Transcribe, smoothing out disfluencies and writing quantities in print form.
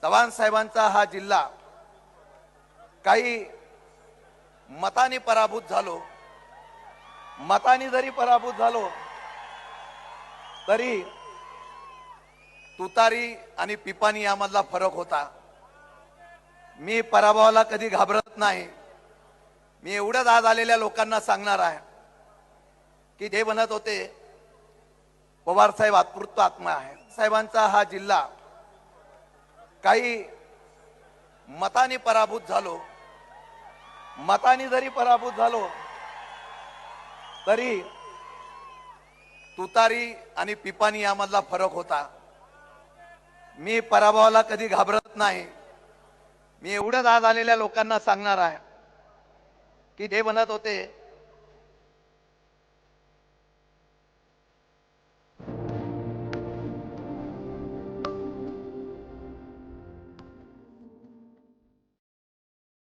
चव्हाण साहेबांचा हा जिल्हा काही मताने पराभूत झालो, मताने जरी पराभूत झालो तरी तुतारी आणि पिपाणी यामधला फरक होता। मी पराभवाला कधी घाबरत नाही। मी एवढ्याच आज आलेल्या लोकांना सांगणार आहे की ते म्हणत होते पवार साहेब आत्मृत आत्मा आहे। साहेबांचा हा जिल्हा काही मताने पराभूत झालो, मताने जरी पराभूत झालो तरी तुतारी आणि पिपाणी यामधला फरक होता। मी पराभवाला कधी घाबरत नाही। मी एवढ्याच आज आलेल्या लोकांना सांगणार आहे की ते म्हणत होते